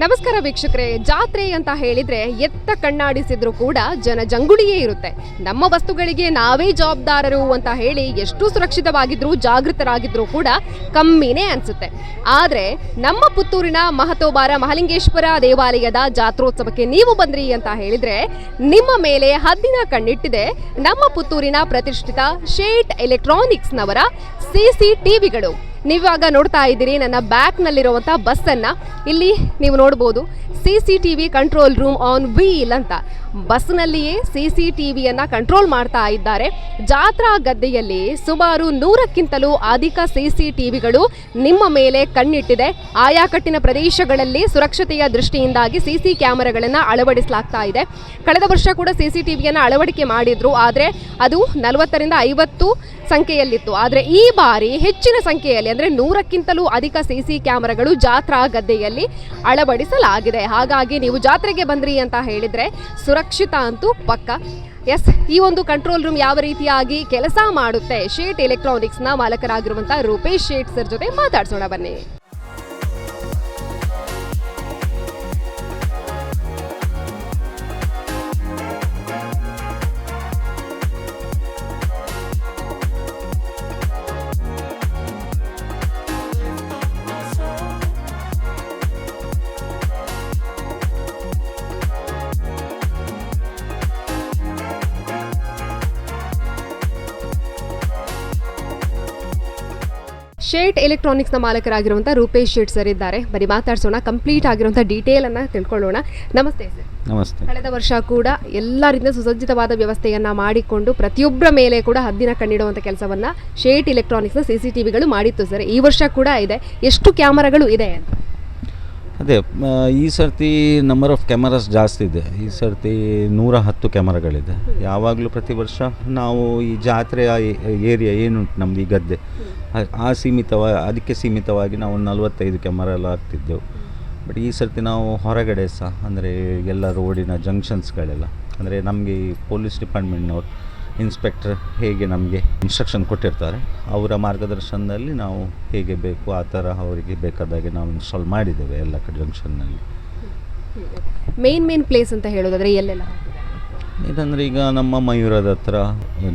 ನಮಸ್ಕಾರ ವೀಕ್ಷಕರೇ, ಜಾತ್ರೆ ಅಂತ ಹೇಳಿದ್ರೆ ಎತ್ತ ಕಣ್ಣಾಡಿಸಿದ್ರು ಕೂಡ ಜನಜಂಗುಳಿಯೇ ಇರುತ್ತೆ. ನಮ್ಮ ವಸ್ತುಗಳಿಗೆ ನಾವೇ ಜವಾಬ್ದಾರರು ಅಂತ ಹೇಳಿ ಎಷ್ಟು ಸುರಕ್ಷಿತವಾಗಿದ್ರು ಜಾಗೃತರಾಗಿದ್ರು ಕೂಡ ಕಮ್ಮಿನೇ ಅನ್ಸುತ್ತೆ. ಆದರೆ ನಮ್ಮ ಪುತ್ತೂರಿನ ಮಹತೋಬಾರ ಮಹಾಲಿಂಗೇಶ್ವರ ದೇವಾಲಯದ ಜಾತ್ರೋತ್ಸವಕ್ಕೆ ನೀವು ಬಂದ್ರಿ ಅಂತ ಹೇಳಿದ್ರೆ ನಿಮ್ಮ ಮೇಲೆ ಹದ್ದಿನ ಕಣ್ಣಿಟ್ಟಿದೆ ನಮ್ಮ ಪುತ್ತೂರಿನ ಪ್ರತಿಷ್ಠಿತ ಶೇಟ್ ಎಲೆಕ್ಟ್ರಾನಿಕ್ಸ್ನವರ CCTVಗಳು. ನೀವಾಗ ನೋಡ್ತಾ ಇದ್ದೀರಿ ನನ್ನ ಬ್ಯಾಕ್ನಲ್ಲಿರುವಂಥ ಬಸ್ಸನ್ನು. ಇಲ್ಲಿ ನೀವು ನೋಡ್ಬೋದು CCTV control room on wheel ಅಂತ. ಬಸ್ನಲ್ಲಿಯೇ CCTVಯನ್ನು ಕಂಟ್ರೋಲ್ ಮಾಡ್ತಾ ಇದ್ದಾರೆ. ಜಾತ್ರಾ ಗದ್ದೆಯಲ್ಲಿ ಸುಮಾರು 100ಕ್ಕಿಂತಲೂ ಅಧಿಕ CCTVಗಳು ನಿಮ್ಮ ಮೇಲೆ ಕಣ್ಣಿಟ್ಟಿದೆ. ಆಯಾ ಕಟ್ಟಿನ ಪ್ರದೇಶಗಳಲ್ಲಿ ಸುರಕ್ಷತೆಯ ದೃಷ್ಟಿಯಿಂದಾಗಿ CC ಕ್ಯಾಮೆರಾಗಳನ್ನು ಅಳವಡಿಸಲಾಗ್ತಾ ಇದೆ. ಕಳೆದ ವರ್ಷ ಕೂಡ CCTVಯನ್ನು ಅಳವಡಿಕೆ ಮಾಡಿದ್ರು, ಆದರೆ ಅದು 40ರಿಂದ 50 ಸಂಖ್ಯೆಯಲ್ಲಿತ್ತು. ಆದರೆ ಈ ಬಾರಿ ಹೆಚ್ಚಿನ ಸಂಖ್ಯೆಯಲ್ಲಿ ಅಂದರೆ 100ಕ್ಕಿಂತಲೂ ಅಧಿಕ CC ಕ್ಯಾಮೆರಾಗಳು ಜಾತ್ರಾ ಗದ್ದೆಯಲ್ಲಿ ಅಳವಡಿಸಲಾಗಿದೆ. ಹಾಗಾಗಿ ನೀವು ಜಾತ್ರೆಗೆ ಬಂದ್ರಿ ಅಂತ ಹೇಳಿದರೆ ಸುರಕ್ಷಿತ ಅಂತೂ ಪಕ್ಕ. ಎಸ್, ಈ ಒಂದು ಕಂಟ್ರೋಲ್ ರೂಮ್ ಯಾವ ರೀತಿಯಾಗಿ ಕೆಲಸ ಮಾಡುತ್ತೆ, ಶೇಟ್ ಎಲೆಕ್ಟ್ರಾನಿಕ್ಸ್ನ ಮಾಲಕರಾಗಿರುವಂಥ ರೂಪೇಶ್ ಶೇಟ್ ಸರ್ ಜೊತೆ ಮಾತಾಡ್ಸೋಣ ಬನ್ನಿ. ಶೇಟ್ ಎಲೆಕ್ಟ್ರಾನಿಕ್ಸ್ನ ಮಾಲಕರಾಗಿರುವಂಥ ರೂಪೇಶ್ ಶೇಟ್ ಸರ್ ಇದ್ದಾರೆ. ಬರೀ ಮಾತಾಡ್ಸೋಣ, ಕಂಪ್ಲೀಟ್ ಆಗಿರುವಂಥ ಡೀಟೇಲನ್ನು ತಿಳ್ಕೊಳ್ಳೋಣ. ನಮಸ್ತೆ ಸರ್. ನಮಸ್ತೆ. ಕಳೆದ ವರ್ಷ ಕೂಡ ಎಲ್ಲರಿಂದ ಸುಸಜ್ಜಿತವಾದ ವ್ಯವಸ್ಥೆಯನ್ನು ಮಾಡಿಕೊಂಡು ಪ್ರತಿಯೊಬ್ಬರ ಮೇಲೆ ಕೂಡ ಹದ್ದಿನ ಕಣ್ಣಿಡುವಂಥ ಕೆಲಸವನ್ನು ಶೇಟ್ ಎಲೆಕ್ಟ್ರಾನಿಕ್ಸ್ನ CCTVಗಳು ಮಾಡಿತ್ತು ಸರ್. ಈ ವರ್ಷ ಕೂಡ ಇದೆ. ಎಷ್ಟು ಕ್ಯಾಮರಾಗಳು ಇದೆ ಅಂತ? ಅದೇ, ಈ ಸರ್ತಿ ನಂಬರ್ ಆಫ್ ಕ್ಯಾಮರಾಸ್ ಜಾಸ್ತಿ ಇದೆ. ಈ ಸರ್ತಿ 110 ಕ್ಯಾಮರಾಗಳಿದೆ. ಯಾವಾಗಲೂ ಪ್ರತಿ ವರ್ಷ ನಾವು ಈ ಜಾತ್ರೆಯ ಏರಿಯಾ ಏನುಂಟು ನಮ್ಮದು ಈ ಗದ್ದೆ, ಅದಕ್ಕೆ ಸೀಮಿತವಾಗಿ ನಾವು 45 ಕ್ಯಾಮರಾ ಎಲ್ಲ ಹಾಕ್ತಿದ್ದೆವು. ಬಟ್ ಈ ಸರ್ತಿ ನಾವು ಹೊರಗಡೆ ಸಹ, ಅಂದರೆ ಎಲ್ಲ ರೋಡಿನ ಜಂಕ್ಷನ್ಸ್ಗಳೆಲ್ಲ, ಅಂದರೆ ನಮಗೆ ಈ ಪೊಲೀಸ್ ಡಿಪಾರ್ಟ್ಮೆಂಟ್ನವ್ರು ಇನ್ಸ್ಪೆಕ್ಟರ್ ಹೇಗೆ ನಮಗೆ ಇನ್ಸ್ಟ್ರಕ್ಷನ್ ಕೊಟ್ಟಿರ್ತಾರೆ, ಅವರ ಮಾರ್ಗದರ್ಶನದಲ್ಲಿ ನಾವು ಹೇಗೆ ಬೇಕು ಆ ಥರ ಅವರಿಗೆ ಬೇಕಾದಾಗೆ ನಾವು ಇನ್ಸ್ಟಾಲ್ ಮಾಡಿದ್ದೇವೆ ಎಲ್ಲ ಕಡೆ ಜಂಕ್ಷನ್ನಲ್ಲಿ. ಮೇನ್ ಪ್ಲೇಸ್ ಅಂತ ಹೇಳೋದಾದರೆ ಎಲ್ಲೆಲ್ಲ? ಇದಂದರೆ ಈಗ ನಮ್ಮ ಮಯೂರದ ಹತ್ರ,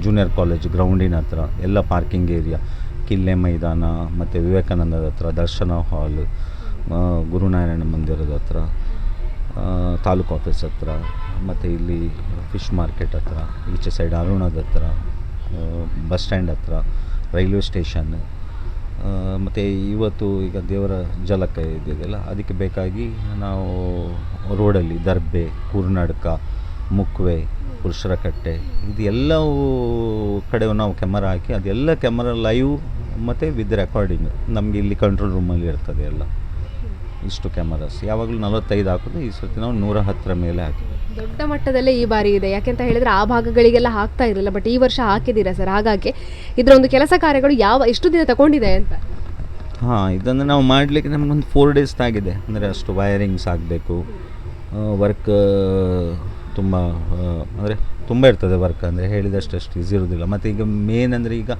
ಜೂನಿಯರ್ ಕಾಲೇಜ್ ಗ್ರೌಂಡಿನ ಹತ್ರ ಎಲ್ಲ ಪಾರ್ಕಿಂಗ್ ಏರಿಯಾ, ಕಿಲ್ಲೆ ಮೈದಾನ, ಮತ್ತು ವಿವೇಕಾನಂದದ ಹತ್ರ, ದರ್ಶನ ಹಾಲ್, ಗುರುನಾರಾಯಣ ಮಂದಿರದ ಹತ್ರ, ತಾಲೂಕು ಆಫೀಸ್ ಹತ್ರ, ಮತ್ತು ಇಲ್ಲಿ ಫಿಶ್ ಮಾರ್ಕೆಟ್ ಹತ್ರ, ಈಚೆ ಸೈಡ್ ಅರುಣದ ಹತ್ರ, ಬಸ್ ಸ್ಟ್ಯಾಂಡ್ ಹತ್ರ, ರೈಲ್ವೆ ಸ್ಟೇಷನ್, ಮತ್ತು ಇವತ್ತು ಈಗ ದೇವರ ಜಲಕ ಇದೆಯಲ್ಲ, ಅದಕ್ಕೆ ಬೇಕಾಗಿ ನಾವು ರೋಡಲ್ಲಿ ದರ್ಬೆ, ಕುರ್ನಾಟಕ, ಮುಕ್ವೆ, ಪುರುಷರ ಕಟ್ಟೆ, ಇದು ಎಲ್ಲವೂ ಕಡೆ ನಾವು ಕ್ಯಾಮರಾ ಹಾಕಿ ಅದೆಲ್ಲ ಕ್ಯಾಮರಾ ಲೈವ್ ಮತ್ತು ವಿತ್ ರೆಕಾರ್ಡಿಂಗ್ ನಮಗೆ ಇಲ್ಲಿ ಕಂಟ್ರೋಲ್ ರೂಮಲ್ಲಿ ಇರ್ತದೆ ಎಲ್ಲ. ಇಷ್ಟು ಕ್ಯಾಮರಾಸ್ ಯಾವಾಗಲೂ 45 ಹಾಕೋದು. ಈ ಸರ್ತಿ ನಾವು 110 ಮೇಲೆ ಹಾಕಿದ್ವಿ. ದೊಡ್ಡ ಮಟ್ಟದಲ್ಲೇ ಈ ಬಾರಿ ಇದೆ. ಯಾಕೆಂತ ಹೇಳಿದ್ರೆ ಆ ಭಾಗಗಳಿಗೆಲ್ಲ ಹಾಕ್ತಾ ಇರಲಿಲ್ಲ, ಬಟ್ ಈ ವರ್ಷ ಹಾಕಿದ್ದೀರಾ ಸರ್. ಹಾಗಾಗಿ ಇದರ ಒಂದು ಕೆಲಸ ಕಾರ್ಯಗಳು ಎಷ್ಟು ದಿನ ತಗೊಂಡಿದೆ ಅಂತ? ಇದನ್ನು ನಾವು ಮಾಡಲಿಕ್ಕೆ ನಮಗೊಂದು 4 days ಆಗಿದೆ. ಅಂದರೆ ಅಷ್ಟು ವೈರಿಂಗ್ಸ್ ಆಗಬೇಕು, ವರ್ಕ್ ತುಂಬ ಇರ್ತದೆ ವರ್ಕ್, ಅಂದರೆ ಹೇಳಿದಷ್ಟು ಈಸಿ ಇರೋದಿಲ್ಲ. ಮತ್ತು ಈಗ ಮೇನ್ ಅಂದರೆ ಈಗ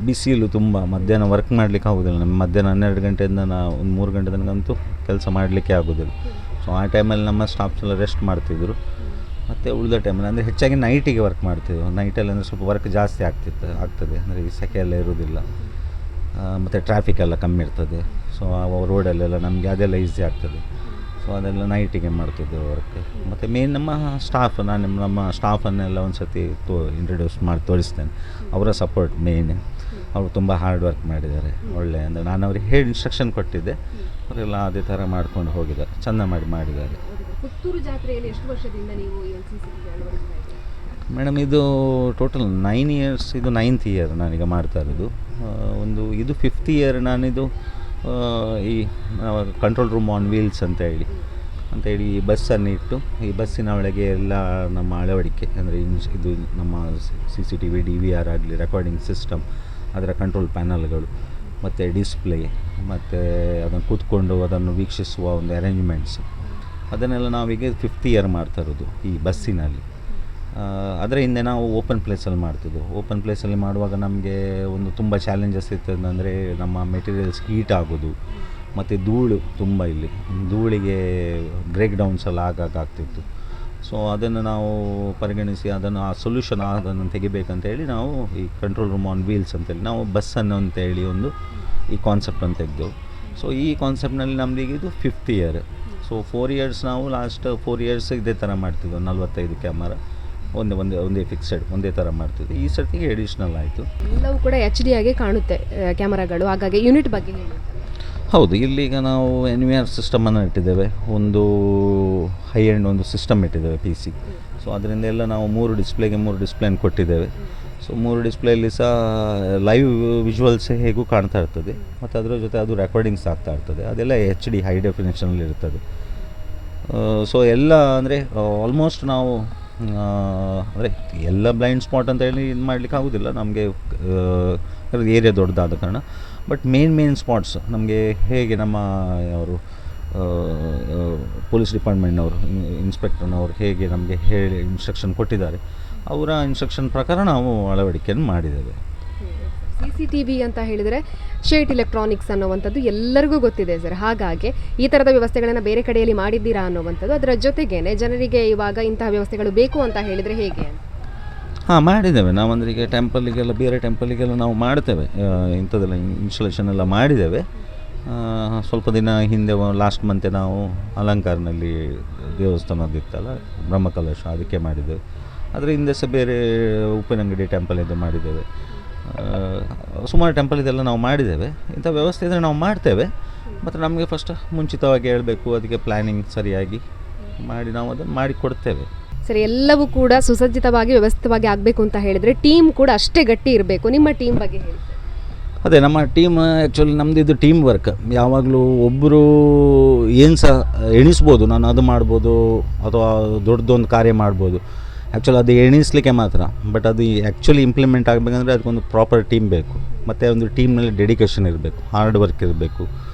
ಬಿಸಿಲು ತುಂಬ, ಮಧ್ಯಾಹ್ನ ವರ್ಕ್ ಮಾಡಲಿಕ್ಕೆ ಆಗೋದಿಲ್ಲ. ನಮ್ಮ ಮಧ್ಯಾಹ್ನ 12 ಗಂಟೆಯಿಂದ ಒಂದು 3 ಗಂಟೆ ತನಕಂತೂ ಕೆಲಸ ಮಾಡಲಿಕ್ಕೆ ಆಗೋದಿಲ್ಲ. ಸೊ ಆ ಟೈಮಲ್ಲಿ ನಮ್ಮ ಸ್ಟಾಫ್ಸ್ ಎಲ್ಲ ರೆಸ್ಟ್ ಮಾಡ್ತಿದ್ರು. ಮತ್ತು ಉಳಿದ ಟೈಮಲ್ಲಿ ಅಂದರೆ ಹೆಚ್ಚಾಗಿ ನೈಟಿಗೆ ವರ್ಕ್ ಮಾಡ್ತಿದ್ದೆವು. ನೈಟಲ್ಲಿ ಅಂದರೆ ಸ್ವಲ್ಪ ವರ್ಕ್ ಜಾಸ್ತಿ ಆಗ್ತದೆ, ಅಂದರೆ ಈ ಸೆಕೆ ಎಲ್ಲ ಇರೋದಿಲ್ಲ, ಮತ್ತು ಟ್ರಾಫಿಕ್ ಎಲ್ಲ ಕಮ್ಮಿ ಇರ್ತದೆ. ಸೊ ಆ ರೋಡಲ್ಲೆಲ್ಲ ನಮಗೆ ಅದೆಲ್ಲ ಈಸಿ ಆಗ್ತದೆ. ಸೊ ಅದೆಲ್ಲ ನೈಟಿಗೆ ಮಾಡ್ತಿದ್ದೆವು ವರ್ಕ್. ಮತ್ತು ಮೇನ್ ನಮ್ಮ ಸ್ಟಾಫ್, ನಾನು ನಮ್ಮ ಸ್ಟಾಫನ್ನೆಲ್ಲ ಒಂದು ಸರ್ತಿ ಇಂಟ್ರೊಡ್ಯೂಸ್ ಮಾಡಿ ತೋರಿಸ್ತೇನೆ. ಅವರ ಸಪೋರ್ಟ್ ಮೇನ್. ಅವರು ತುಂಬ ಹಾರ್ಡ್ ವರ್ಕ್ ಮಾಡಿದ್ದಾರೆ. ಒಳ್ಳೆ, ಅಂದರೆ ನಾನು ಅವ್ರಿಗೆ ಹೇಳಿ ಇನ್ಸ್ಟ್ರಕ್ಷನ್ ಕೊಟ್ಟಿದ್ದೆ, ಅವರೆಲ್ಲ ಅದೇ ಥರ ಮಾಡ್ಕೊಂಡು ಹೋಗಿದ್ದಾರೆ, ಚೆಂದ ಮಾಡಿದ್ದಾರೆ. ಪುತ್ತೂರು ಜಾತ್ರೆಯಲ್ಲಿ ಎಷ್ಟು ವರ್ಷದಿಂದ ನೀವು ಮೇಡಮ್ ಇದು ಟೋಟಲ್ 9 years, ಇದು 9th year ನಾನೀಗ ಮಾಡ್ತಾ ಇರೋದು. ಇದು 5th year ನಾನಿದು ಈ ಕಂಟ್ರೋಲ್ ರೂಮ್ ಆನ್ ವೀಲ್ಸ್ ಅಂತ ಹೇಳಿ ಈ ಬಸ್ಸನ್ನು ಇಟ್ಟು, ಈ ಬಸ್ಸಿನ ಒಳಗೆ ಎಲ್ಲ ನಮ್ಮ ಅಳವಡಿಕೆ, ಅಂದರೆ ಇದು ನಮ್ಮ CCTV, DVR ಆಗಲಿ, ರೆಕಾರ್ಡಿಂಗ್ ಸಿಸ್ಟಮ್, ಅದರ ಕಂಟ್ರೋಲ್ ಪ್ಯಾನಲ್ಗಳು, ಮತ್ತು ಡಿಸ್ಪ್ಲೇ, ಮತ್ತು ಅದನ್ನು ಕೂತ್ಕೊಂಡು ಅದನ್ನು ವೀಕ್ಷಿಸುವ ಒಂದು ಅರೇಂಜ್ಮೆಂಟ್ಸ್, ಅದನ್ನೆಲ್ಲ ನಾವೀಗ 5th year ಮಾಡ್ತಾ ಇರೋದು ಈ ಬಸ್ಸಿನಲ್ಲಿ. ಅದರ ಹಿಂದೆ ನಾವು ಓಪನ್ ಪ್ಲೇಸಲ್ಲಿ ಮಾಡ್ತಿದ್ದೆವು. ಓಪನ್ ಪ್ಲೇಸಲ್ಲಿ ಮಾಡುವಾಗ ನಮಗೆ ಒಂದು ತುಂಬ ಚಾಲೆಂಜಸ್ ಇರ್ತದೆ. ಅಂದರೆ ನಮ್ಮ ಮೆಟೀರಿಯಲ್ಸ್ ಹೀಟ್ ಆಗೋದು, ಮತ್ತು ಧೂಳು ತುಂಬ ಇಲ್ಲಿ ಧೂಳಿಗೆ ಬ್ರೇಕ್ ಡೌನ್ಸ್ ಎಲ್ಲ ಆಗ್ತಿತ್ತು. ಸೊ ಅದನ್ನು ನಾವು ಪರಿಗಣಿಸಿ ಅದನ್ನು ಆ ಸೊಲ್ಯೂಷನ್ ಅದನ್ನು ತೆಗಿಬೇಕಂತೇಳಿ ನಾವು ಈ ಕಂಟ್ರೋಲ್ ರೂಮ್ ಆನ್ ವೀಲ್ಸ್ ಅಂತೇಳಿ ನಾವು ಬಸ್ಸನ್ನು ಅಂತೇಳಿ ಒಂದು ಈ ಕಾನ್ಸೆಪ್ಟನ್ನು ತೆಗೆದು. ಸೊ ಈ ಕಾನ್ಸೆಪ್ಟ್ನಲ್ಲಿ ನಮ್ಮದೀಗ ಇದು 5th ಇಯರ್. ಸೊ 4 ಇಯರ್ಸ್ ನಾವು ಲಾಸ್ಟ್ 4 ಇಯರ್ಸ್ ಇದೇ ಥರ ಮಾಡ್ತಿದ್ದೆವು. 45 ಕ್ಯಾಮರಾ ಒಂದೇ ಫಿಕ್ಸೆಡ್ ಒಂದೇ ಥರ ಮಾಡ್ತಿದ್ವಿ. ಈ ಸರ್ತಿಗೆ ಎಡಿಷ್ನಲ್ ಆಯಿತು. ಎಲ್ಲವೂ ಕೂಡ HD ಆಗಿ ಕಾಣುತ್ತೆ ಕ್ಯಾಮರಾಗಳು. ಹಾಗಾಗಿ ಯೂನಿಟ್ ಬಗ್ಗೆ ಹೇಳಿ. ಹೌದು, ಇಲ್ಲೀಗ ನಾವು NVR ಸಿಸ್ಟಮನ್ನು ಇಟ್ಟಿದ್ದೇವೆ. ಒಂದು ಹೈ ಎಂಡ್ ಒಂದು ಸಿಸ್ಟಮ್ ಇಟ್ಟಿದ್ದೇವೆ PC. ಸೊ ಅದರಿಂದ ಎಲ್ಲ ನಾವು 3 ಡಿಸ್ಪ್ಲೇನ ಕೊಟ್ಟಿದ್ದೇವೆ. ಸೊ 3 ಡಿಸ್ಪ್ಲೇಯಲ್ಲಿ ಸಹ ಲೈವ್ ವಿಜುವಲ್ಸ್ ಹೇಗೂ ಕಾಣ್ತಾ ಇರ್ತದೆ ಮತ್ತು ಅದರ ಜೊತೆ ಅದು ರೆಕಾರ್ಡಿಂಗ್ಸ್ ಆಗ್ತಾ ಇರ್ತದೆ. ಅದೆಲ್ಲ HD ಹೈ ಡೆಫಿನೇಷನಲ್ಲಿ ಇರ್ತದೆ. ಸೊ ಎಲ್ಲ ಅಂದರೆ ಆಲ್ಮೋಸ್ಟ್ ನಾವು ಅಂದರೆ ಎಲ್ಲ ಬ್ಲೈಂಡ್ ಸ್ಪಾಟ್ ಅಂತ ಹೇಳಿ ಇದು ಮಾಡಲಿಕ್ಕೆ ಆಗೋದಿಲ್ಲ ನಮಗೆ, ಏರಿಯಾ ದೊಡ್ಡದಾದ ಕಾರಣ. ಬಟ್ ಮೇನ್ ಸ್ಪಾಟ್ಸ್ ನಮಗೆ ಹೇಗೆ ನಮ್ಮ ಅವರು ಪೊಲೀಸ್ ಡಿಪಾರ್ಟ್ಮೆಂಟ್ನವರು ಇನ್ಸ್ಪೆಕ್ಟರ್ನವರು ಹೇಗೆ ನಮಗೆ ಹೇಳಿ ಇನ್ಸ್ಟ್ರಕ್ಷನ್ ಕೊಟ್ಟಿದ್ದಾರೆ, ಅವರ ಇನ್ಸ್ಟ್ರಕ್ಷನ್ ಪ್ರಕಾರ ನಾವು ಅಳವಡಿಕೆಯನ್ನು ಮಾಡಿದ್ದೇವೆ. CCTV ಅಂತ ಹೇಳಿದರೆ ಶೇಟ್ ಎಲೆಕ್ಟ್ರಾನಿಕ್ಸ್ ಅನ್ನುವಂಥದ್ದು ಎಲ್ಲರಿಗೂ ಗೊತ್ತಿದೆ ಸರ್. ಹಾಗಾಗಿ ಈ ಥರದ ವ್ಯವಸ್ಥೆಗಳನ್ನು ಬೇರೆ ಕಡೆಯಲ್ಲಿ ಮಾಡಿದ್ದೀರಾ ಅನ್ನುವಂಥದ್ದು, ಅದರ ಜೊತೆಗೇನೆ ಜನರಿಗೆ ಇವಾಗ ಇಂತಹ ವ್ಯವಸ್ಥೆಗಳು ಬೇಕು ಅಂತ ಹೇಳಿದರೆ ಹೇಗೆ? ಹಾಂ, ಮಾಡಿದ್ದೇವೆ ನಾವು. ಅಂದರೆ ಈಗ ಬೇರೆ ಟೆಂಪಲಿಗೆಲ್ಲ ನಾವು ಮಾಡ್ತೇವೆ, ಇಂಥದ್ದೆಲ್ಲ ಇನ್ಸ್ಟಾಲೇಷನ್ ಎಲ್ಲ ಮಾಡಿದ್ದೇವೆ. ಸ್ವಲ್ಪ ದಿನ ಹಿಂದೆ ಲಾಸ್ಟ್ ಮಂತೆ ನಾವು ಅಲಂಕಾರ್ನಲ್ಲಿ ದೇವಸ್ಥಾನದಿತ್ತಲ್ಲ ಬ್ರಹ್ಮಕಲಶ, ಅದಕ್ಕೆ ಮಾಡಿದ್ದೇವೆ. ಅದರ ಹಿಂದೆ ಸಹ ಬೇರೆ ಉಪ್ಪಿನಂಗಡಿ ಟೆಂಪಲ್ ಇದು ಮಾಡಿದ್ದೇವೆ. ಸುಮಾರು ಟೆಂಪಲ್ ಇದೆಲ್ಲ ನಾವು ಮಾಡಿದ್ದೇವೆ. ಇಂಥ ವ್ಯವಸ್ಥೆ ಇದ್ದರೆ ನಾವು ಮಾಡ್ತೇವೆ. ಮತ್ತು ನಮಗೆ ಫಸ್ಟ್ ಮುಂಚಿತವಾಗಿ ಹೇಳಬೇಕು, ಅದಕ್ಕೆ ಪ್ಲ್ಯಾನಿಂಗ್ ಸರಿಯಾಗಿ ಮಾಡಿ ನಾವು ಅದನ್ನು ಮಾಡಿ ಕೊಡ್ತೇವೆ. ಸರಿ, ಎಲ್ಲವೂ ಕೂಡ ಸುಸಜ್ಜಿತವಾಗಿ ವ್ಯವಸ್ಥಿತವಾಗಿ ಆಗಬೇಕು ಅಂತ ಹೇಳಿದರೆ ಟೀಮ್ ಕೂಡ ಅಷ್ಟೇ ಗಟ್ಟಿ ಇರಬೇಕು. ನಿಮ್ಮ ಟೀಮ್ ಬಗ್ಗೆ ಹೇಳಿ. ಅದೇ ನಮ್ಮ ಟೀಮ್ ಆ್ಯಕ್ಚುಲಿ ನಮ್ಮದು ಇದು ಟೀಮ್ ವರ್ಕ್. ಯಾವಾಗಲೂ ಒಬ್ಬರು ಏನು ಸಹ ಎಣಿಸ್ಬೋದು, ನಾನು ಅದು ಮಾಡ್ಬೋದು ಅಥವಾ ದೊಡ್ಡದೊಂದು ಕಾರ್ಯ ಮಾಡ್ಬೋದು. ಆ್ಯಕ್ಚುಲಿ ಅದು ಎಣಿಸ್ಲಿಕ್ಕೆ ಮಾತ್ರ. ಬಟ್ ಅದು ಆ್ಯಕ್ಚುಲಿ ಇಂಪ್ಲಿಮೆಂಟ್ ಆಗಬೇಕಂದ್ರೆ ಅದಕ್ಕೊಂದು ಪ್ರಾಪರ್ ಟೀಮ್ ಬೇಕು. ಮತ್ತು ಒಂದು ಟೀಮ್ನಲ್ಲಿ ಡೆಡಿಕೇಷನ್ ಇರಬೇಕು, ಹಾರ್ಡ್ ವರ್ಕ್ ಇರಬೇಕು.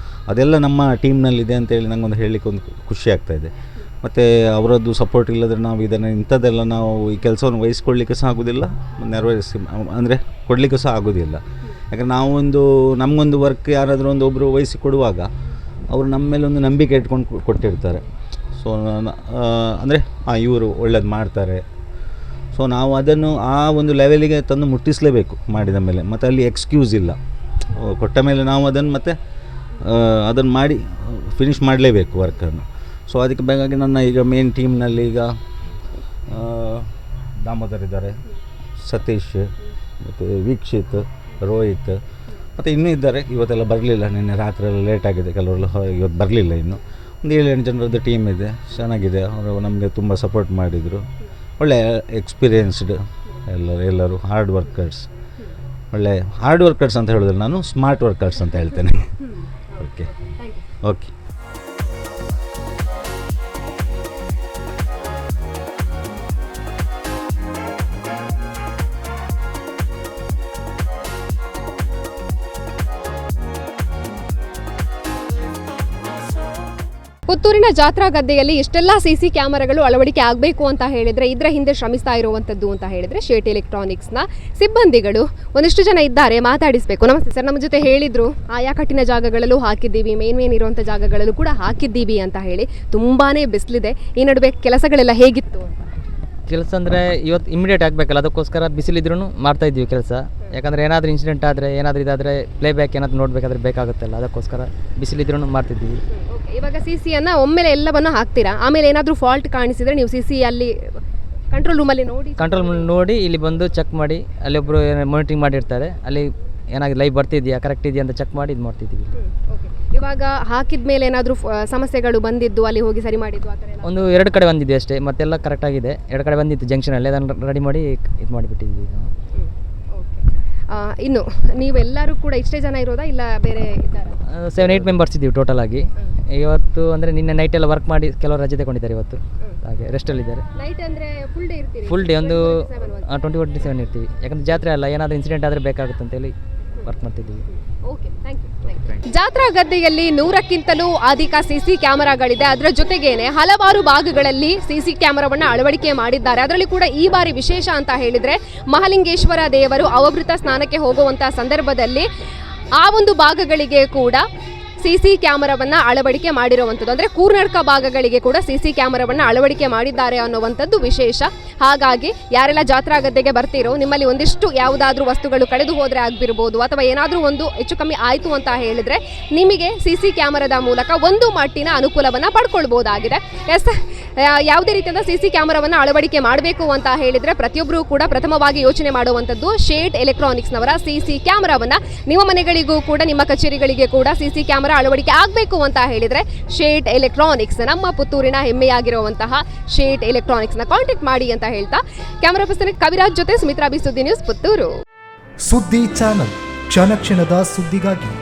ಅದೆಲ್ಲ ನಮ್ಮ ಟೀಮ್ನಲ್ಲಿದೆ ಅಂತೇಳಿ ನನಗೊಂದು ಹೇಳಲಿಕ್ಕೆ ಒಂದು ಖುಷಿ ಆಗ್ತಾಯಿದೆ. ಮತ್ತು ಅವರದ್ದು ಸಪೋರ್ಟ್ ಇಲ್ಲದ್ರೆ ನಾವು ಇದನ್ನು ಇಂಥದ್ದೆಲ್ಲ ನಾವು ಈ ಕೆಲಸವನ್ನು ವಹಿಸ್ಕೊಳ್ಳಿಕ್ಕೆ ಸಹ ಆಗೋದಿಲ್ಲ, ನೆರವೇರಿಸಿ ಅಂದರೆ ಕೊಡಲಿಕ್ಕೆ ಸಹ ಆಗೋದಿಲ್ಲ. ಯಾಕಂದರೆ ನಮಗೊಂದು ವರ್ಕ್ ಯಾರಾದರೂ ಒಬ್ಬರು ವಹಿಸಿ ಕೊಡುವಾಗ ಅವರು ನಮ್ಮ ಮೇಲೆ ಒಂದು ನಂಬಿಕೆ ಇಟ್ಕೊಂಡು ಕೊಟ್ಟಿರ್ತಾರೆ. ಸೊ ಅಂದರೆ ಇವರು ಒಳ್ಳೇದು ಮಾಡ್ತಾರೆ. ಸೊ ನಾವು ಅದನ್ನು ಆ ಒಂದು ಲೆವೆಲಿಗೆ ತಂದು ಮುಟ್ಟಿಸಲೇಬೇಕು ಮಾಡಿದ ಮೇಲೆ. ಮತ್ತು ಅಲ್ಲಿ ಎಕ್ಸ್ಕ್ಯೂಸ್ ಇಲ್ಲ. ಕೊಟ್ಟ ಮೇಲೆ ನಾವು ಅದನ್ನು ಮಾಡಿ ಫಿನಿಷ್ ಮಾಡಲೇಬೇಕು ವರ್ಕನ್ನು. ಸೊ ಅದಕ್ಕೆ ಬೇಕಾಗಿ ನನ್ನ ಈಗ ಮೇನ್ ಟೀಮ್ನಲ್ಲಿ ಈಗ ದಾಮೋದರ್ ಇದ್ದಾರೆ, ಸತೀಶ್ ಮತ್ತು ವೀಕ್ಷಿತ್, ರೋಹಿತ್ ಮತ್ತು ಇನ್ನೂ ಇದ್ದಾರೆ. ಇವತ್ತೆಲ್ಲ ಬರಲಿಲ್ಲ, ನಿನ್ನೆ ರಾತ್ರಿ ಎಲ್ಲ ಲೇಟ್ ಆಗಿದೆ, ಕೆಲವರೆಲ್ಲ ಇವತ್ತು ಬರಲಿಲ್ಲ. ಇನ್ನು ಒಂದು 7-8 ಜನರದ್ದು ಟೀಮ್ ಇದೆ, ಚೆನ್ನಾಗಿದೆ. ಅವರು ನಮಗೆ ತುಂಬ ಸಪೋರ್ಟ್ ಮಾಡಿದರು. ಒಳ್ಳೆ ಎಕ್ಸ್ಪೀರಿಯನ್ಸ್ಡ್ ಎಲ್ಲರೂ ಹಾರ್ಡ್ ವರ್ಕರ್ಸ್. ಒಳ್ಳೆ ಹಾರ್ಡ್ ವರ್ಕರ್ಸ್ ಅಂತ ಹೇಳಿದ್ರೆ ನಾನು ಸ್ಮಾರ್ಟ್ ವರ್ಕರ್ಸ್ ಅಂತ ಹೇಳ್ತೇನೆ. ಓಕೆ. ಪುತ್ತೂರಿನ ಜಾತ್ರಾ ಗದ್ದೆಯಲ್ಲಿ ಇಷ್ಟೆಲ್ಲ CC ಕ್ಯಾಮರಾಗಳು ಅಳವಡಿಕೆ ಆಗಬೇಕು ಅಂತ ಹೇಳಿದರೆ ಇದರ ಹಿಂದೆ ಶ್ರಮಿಸ್ತಾ ಇರುವಂಥದ್ದು ಅಂತ ಹೇಳಿದರೆ ಶೇಟ್ ಎಲೆಕ್ಟ್ರಾನಿಕ್ಸ್ನ ಸಿಬ್ಬಂದಿಗಳು ಒಂದಿಷ್ಟು ಜನ ಇದ್ದಾರೆ, ಮಾತಾಡಿಸಬೇಕು. ನಮಸ್ತೆ ಸರ್, ನಮ್ಮ ಜೊತೆ ಹೇಳಿದರು ಆಯಾ ಕಟ್ಟಿನ ಜಾಗಗಳಲ್ಲೂ ಹಾಕಿದ್ದೀವಿ, ಮೇನ್ ಇರುವಂಥ ಜಾಗಗಳಲ್ಲೂ ಕೂಡ ಹಾಕಿದ್ದೀವಿ ಅಂತ ಹೇಳಿ. ತುಂಬಾ ಬಿಸಿಲಿದೆ, ಈ ನಡುವೆ ಕೆಲಸಗಳೆಲ್ಲ ಹೇಗಿತ್ತು? ಕೆಲಸ ಅಂದರೆ ಇವತ್ತು ಇಮಿಡಿಯೇಟ್ ಆಗಬೇಕಲ್ಲ, ಅದಕ್ಕೋಸ್ಕರ ಬಿಸಿಲಿದ್ರೂ ಮಾಡ್ತಾಯಿದ್ದೀವಿ ಕೆಲಸ. ಯಾಕಂದರೆ ಏನಾದರೂ ಇನ್ಸಿಡೆಂಟ್ ಆದರೆ ಏನಾದರೂ ಇದಾದರೆ ಪ್ಲೇಬ್ಯಾಕ್ ಏನಾದರೂ ನೋಡಬೇಕಾದ್ರೆ ಬೇಕಾಗುತ್ತಲ್ಲ, ಅದಕ್ಕೋಸ್ಕರ ಬಿಸಿಲಿದ್ರೂ ಮಾಡ್ತಿದ್ದೀವಿ. ಇವಾಗ CCಯನ್ನು ಒಮ್ಮೆಲೆ ಎಲ್ಲವನ್ನು ಹಾಕ್ತೀರಾ, ಆಮೇಲೆ ಏನಾದರೂ ಫಾಲ್ಟ್ ಕಾಣಿಸಿದರೆ ನೀವು CC ಅಲ್ಲಿ ಕಂಟ್ರೋಲ್ ರೂಮಲ್ಲಿ ನೋಡಿ ಇಲ್ಲಿ ಬಂದು ಚೆಕ್ ಮಾಡಿ, ಅಲ್ಲಿ ಒಬ್ಬರು ಮಾನಿಟರಿಂಗ್ ಮಾಡಿರ್ತಾರೆ, ಅಲ್ಲಿ ಏನಾಗಿ ಲೈವ್ ಬರ್ತಿದೆಯಾ ಕರೆಕ್ಟ್ ಇದೆಯಾ ಅಂತ ಚೆಕ್ ಮಾಡಿ ಇದು ಮಾಡ್ತಿದ್ದೀವಿ. ಇವಾಗ ಹಾಕಿದ ಮೇಲೆ ಏನಾದರೂ ಸಮಸ್ಯೆಗಳು ಬಂದಿದ್ದು ಅಲ್ಲಿ ಹೋಗಿ ಸರಿ ಮಾಡಿದ್ದು ಆ ಥರ ಒಂದು 2 ಕಡೆ ಬಂದಿದೆ ಅಷ್ಟೇ, ಮತ್ತೆಲ್ಲ ಕರೆಕ್ಟಾಗಿದೆ. 2 ಕಡೆ ಬಂದಿತ್ತು ಜಂಕ್ಷನಲ್ಲಿ, ಅದನ್ನು ರೆಡಿ ಮಾಡಿ ಇದು ಮಾಡಿಬಿಟ್ಟಿದ್ದೀವಿ ನಾವು. ಇನ್ನು ನೀವೆಲ್ಲರೂ ಕೂಡ ಇಷ್ಟೇ ಜನ ಇರೋದಾ ಇಲ್ಲ ಬೇರೆ ಇದ್ದಾರಾ? 7-8 ಮೆಂಬರ್ಸ್ ಇದ್ದೀವಿ ಟೋಟಲ್ ಆಗಿ. ಇವತ್ತು ಅಂದರೆ ನಿನ್ನೆ ನೈಟೆಲ್ಲ ವರ್ಕ್ ಮಾಡಿ ಕೆಲವರು ರಜೆ ತಗೊಂಡಿದ್ದಾರೆ, ಇವತ್ತು ಹಾಗೆ ರೆಸ್ಟಲ್ಲಿದ್ದಾರೆ. ನೈಟ್ ಅಂದರೆ ಫುಲ್ ಡೇ ಒಂದು 24/7 ಇರ್ತೀವಿ. ಯಾಕಂದರೆ ಜಾತ್ರೆ ಅಲ್ಲ, ಏನಾದರೂ ಇನ್ಸಿಡೆಂಟ್ ಆದರೆ ಬೇಕಾಗುತ್ತೆ ಅಂತೇಳಿ ವರ್ಕ್ ಮಾಡ್ತಿದ್ದೀವಿ. Okay, thank you. ಜಾತ್ರಾ ಗದ್ದೆಯಲ್ಲಿ 100ಕ್ಕಿಂತಲೂ ಅಧಿಕ CC ಕ್ಯಾಮೆರಾಗಳಿದೆ. ಅದರ ಜೊತೆಗೇನೆ ಹಲವಾರು ಭಾಗಗಳಲ್ಲಿ CC ಕ್ಯಾಮೆರಾವನ್ನು ಅಳವಡಿಕೆ ಮಾಡಿದ್ದಾರೆ. ಅದರಲ್ಲಿ ಕೂಡ ಈ ಬಾರಿ ವಿಶೇಷ ಅಂತ ಹೇಳಿದರೆ ಮಹಾಲಿಂಗೇಶ್ವರ ದೇವರು ಅವಭೃತ ಸ್ನಾನಕ್ಕೆ ಹೋಗುವಂಥ ಸಂದರ್ಭದಲ್ಲಿ ಆ ಒಂದು ಭಾಗಗಳಿಗೆ ಕೂಡ CC ಕ್ಯಾಮೆರಾವನ್ನ ಅಳವಡಿಕೆ ಮಾಡಿರುವಂಥದ್ದು. ಅಂದರೆ ಕೂರ್ನಡ್ಕ ಭಾಗಗಳಿಗೆ ಕೂಡ CC ಕ್ಯಾಮೆರಾವನ್ನ ಅಳವಡಿಕೆ ಮಾಡಿದ್ದಾರೆ ಅನ್ನುವಂಥದ್ದು ವಿಶೇಷ. ಹಾಗಾಗಿ ಯಾರೆಲ್ಲ ಜಾತ್ರಾ ಗದ್ದೆಗೆ ಬರ್ತೀರೋ, ನಿಮ್ಮಲ್ಲಿ ಒಂದಿಷ್ಟು ಯಾವುದಾದ್ರೂ ವಸ್ತುಗಳು ಕಳೆದು ಹೋದರೆ ಆಗಿರ್ಬೋದು ಅಥವಾ ಏನಾದರೂ ಒಂದು ಹೆಚ್ಚು ಕಮ್ಮಿ ಆಯಿತು ಅಂತ ಹೇಳಿದರೆ ನಿಮಗೆ CC ಕ್ಯಾಮೆರಾದ ಮೂಲಕ ಒಂದು ಮಟ್ಟಿನ ಅನುಕೂಲವನ್ನು ಪಡ್ಕೊಳ್ಬೋದಾಗಿದೆ. ಎಸ್, ಯಾವುದೇ ರೀತಿಯಾದ CC ಕ್ಯಾಮೆರಾವನ್ನು ಅಳವಡಿಕೆ ಮಾಡಬೇಕು ಅಂತ ಹೇಳಿದರೆ ಪ್ರತಿಯೊಬ್ಬರೂ ಕೂಡ ಪ್ರಥಮವಾಗಿ ಯೋಚನೆ ಮಾಡುವಂಥದ್ದು ಶೇಡ್ ಎಲೆಕ್ಟ್ರಾನಿಕ್ಸ್ನವರ CC ಕ್ಯಾಮೆರಾವನ್ನು. ನಿಮ್ಮ ಮನೆಗಳಿಗೂ ಕೂಡ ನಿಮ್ಮ ಕಚೇರಿಗಳಿಗೆ ಕೂಡ CC ಕ್ಯಾಮೆರಾ ಅಳವಡಿಕೆ ಆಗಬೇಕು ಅಂತ ಹೇಳಿದರೆ ಶೇಡ್ ಎಲೆಕ್ಟ್ರಾನಿಕ್ಸ್, ನಮ್ಮ ಪುತ್ತೂರಿನ ಹೆಮ್ಮೆಯಾಗಿರುವಂತಹ ಶೇಡ್ ಎಲೆಕ್ಟ್ರಾನಿಕ್ಸ್ನ ಕಾಂಟ್ಯಾಕ್ಟ್ ಮಾಡಿ ಅಂತ ಹೇಳ್ತಾ ಕ್ಯಾಮೆರಾ ಪರ್ಸನ್ ಕವಿರಾಜ್ ಜೊತೆ ಸುಮಿತ್ರಾ ಬಿ, ಸುದ್ದಿ ನ್ಯೂಸ್, ಪುತ್ತೂರು. ಸುದ್ದಿ ಚಾನಲ್, ಕ್ಷಣ ಕ್ಷಣದ ಸುದ್ದಿಗಾಗಿ.